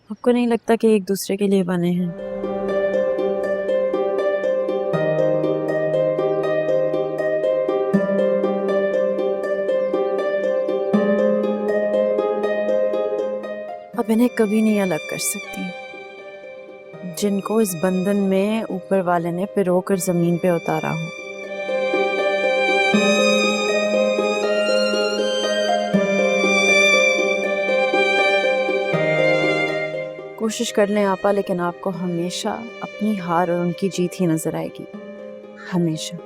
आपको नहीं लगता कि एक दूसरे के लिए बने हैं? अब इन्हें कभी नहीं अलग कर सकती, जिनको इस बंधन में ऊपर वाले ने पिरोकर जमीन पे उतारा हो। कोशिश कर लें आपा, लेकिन आपको हमेशा अपनी हार और उनकी जीत ही नजर आएगी, हमेशा।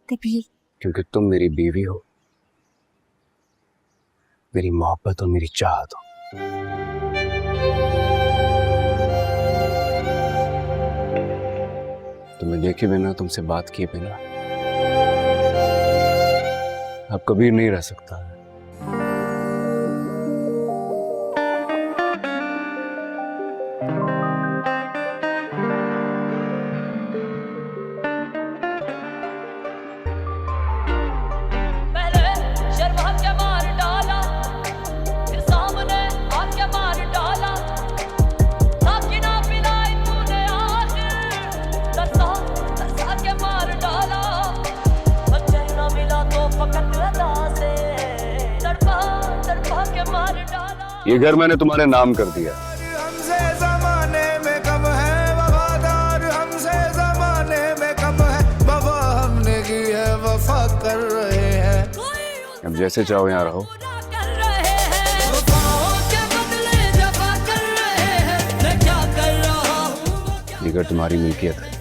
तभी क्योंकि तुम मेरी बीवी हो, मेरी मोहब्बत और मेरी चाहत हो। तुम्हें देखे बिना, तुमसे बात किए बिना अब कबीर नहीं रह सकता। ये घर मैंने तुम्हारे नाम कर दिया। हमसे जमाने में कम है वफादार, हमसे जमाने में कम है वफा हमने की है, वफा कर रहे हैं। अब जैसे चाहो यहाँ रहो। ये घर तुम्हारी मिल्कियत है।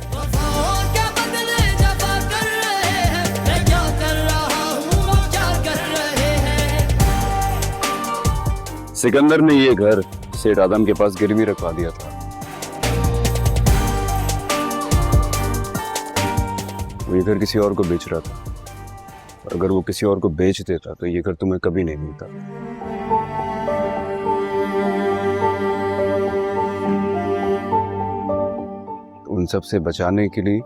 सिकंदर ने ये घर सेठ आदम के पास गिरवी रखवा दिया था। वो ये घर किसी और को बेच रहा था, और अगर वो किसी और को बेच देता तो ये घर तुम्हें कभी नहीं मिलता। तो उन सब से बचाने के लिए,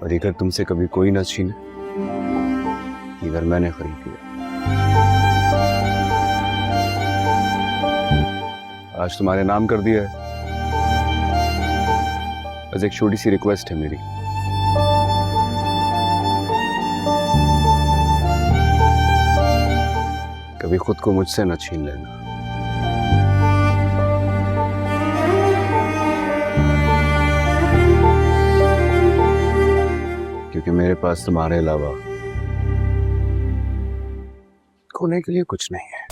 और ये घर तुमसे कभी कोई ना छीने, ये घर मैंने खरीद लिया। आज तुम्हारे नाम कर दिया है। बस एक छोटी सी रिक्वेस्ट है मेरी, कभी खुद को मुझसे न छीन लेना। क्योंकि मेरे पास तुम्हारे अलावा खोने के लिए कुछ नहीं है।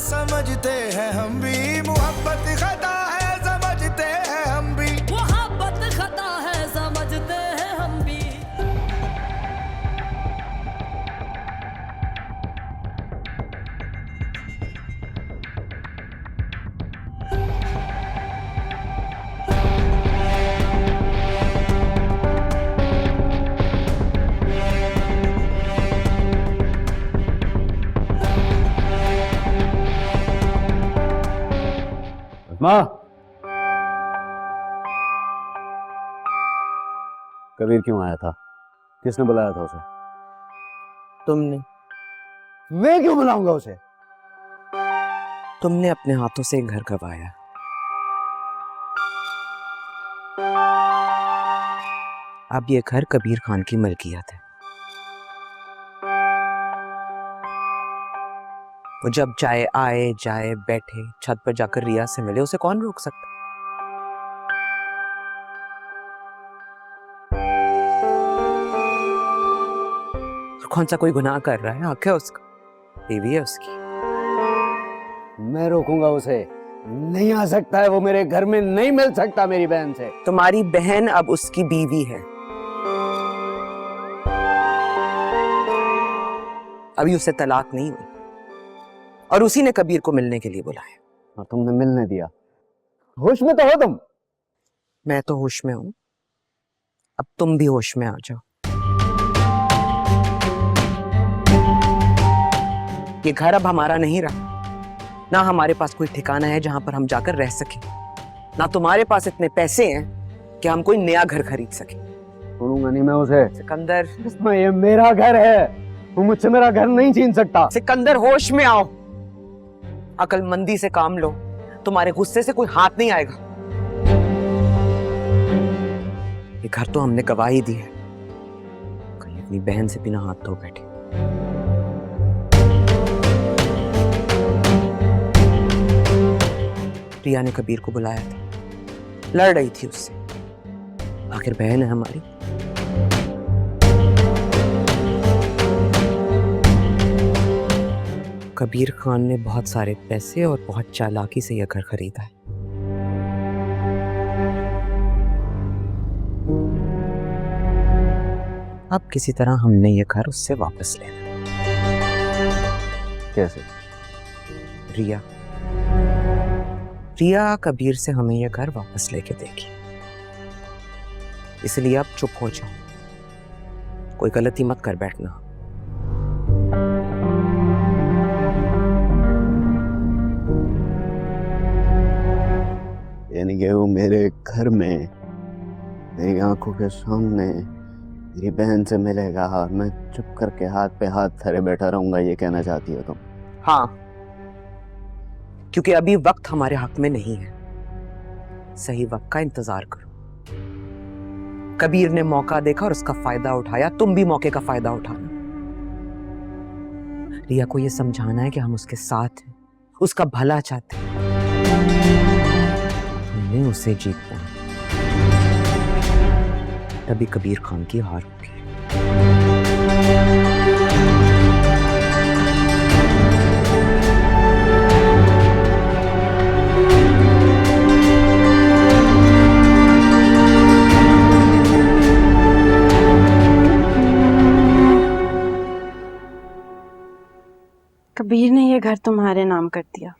समझते हैं हम भी, मोहब्बत खता है समझते हैं हम भी, मोहब्बत खता है समझते हैं हम भी। माँ, कबीर क्यों आया था? किसने बुलाया था उसे? तुमने। मैं क्यों बुलाऊंगा उसे? तुमने अपने हाथों से एक घर करवाया। अब ये घर कबीर खान की मलकियत है। वो जब चाहे आए जाए, बैठे, छत पर जाकर रिया से मिले, उसे कौन रोक सकता? कौन सा कोई गुनाह कर रहा है? आंख है उसका, बीवी है उसकी। मैं रोकूंगा उसे? नहीं आ सकता है, वो मेरे घर में नहीं मिल सकता मेरी बहन से। तुम्हारी बहन अब उसकी बीवी है, अभी उसे तलाक नहीं हुई, और उसी ने कबीर को मिलने के लिए बुलाया। और तुमने मिलने दिया? होश में तो हो तुम? मैं तो होश में हूं, अब तुम भी होश में आ जाओ। ये घर अब हमारा नहीं रहा, ना हमारे पास कोई ठिकाना है जहां पर हम जाकर रह सकें, ना तुम्हारे पास इतने पैसे हैं कि हम कोई नया घर खरीद सकें। सुनूंगा नहीं मैं उसे। सिकंदर, ये मेरा घर है, वो मुझसे मेरा घर नहीं छीन सकता। सिकंदर होश में आओ, अकलमंदी से काम लो, तुम्हारे गुस्से से कोई हाथ नहीं आएगा। ये घर तो हमने गवाही दी है, कहीं अपनी बहन से बिना हाथ धो बैठे। रिया ने कबीर को बुलाया था, लड़ रही थी उससे, आखिर बहन है हमारी। कबीर खान ने बहुत सारे पैसे और बहुत चालाकी से यह घर खरीदा है। अब किसी तरह हमने यह घर उससे वापस लेना। कैसे? रिया रिया कबीर से हमें यह घर वापस लेके देगी, इसलिए अब चुप हो जाओ, कोई गलती मत कर बैठना। यानी कि वो मेरे घर में मेरी आंखों के सामने मेरी बहन से मिलेगा और मैं चुप करके हाथ पे हाथ धरे बैठा रहूंगा, ये कहना चाहती हो तुम? हाँ, क्योंकि अभी वक्त हमारे हक में नहीं है, सही वक्त का इंतजार करो। कबीर ने मौका देखा और उसका फायदा उठाया, तुम भी मौके का फायदा उठाना। रिया को यह समझाना है कि हम उसके साथ हैं, उसका भला चाहते हैं, हमने उसे जीतना है, तभी कबीर खान की हार होगी। कबीर ने ये घर तुम्हारे नाम कर दिया।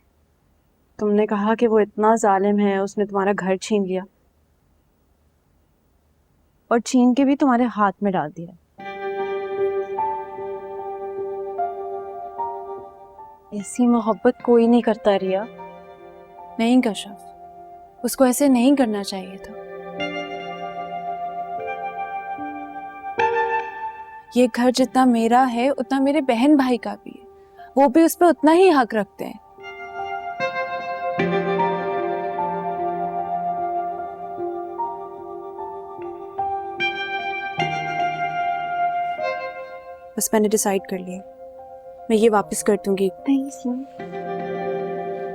तुमने कहा कि वो इतना जालिम है, उसने तुम्हारा घर छीन लिया और छीन के भी तुम्हारे हाथ में डाल दिया। ऐसी मोहब्बत कोई नहीं करता रिया। नहीं कशफ, उसको ऐसे नहीं करना चाहिए था। ये घर जितना मेरा है उतना मेरे बहन भाई का भी है, वो भी उस पर उतना ही हक रखते हैं। बस मैंने डिसाइड कर लिया, मैं ये वापस कर दूंगी। नहीं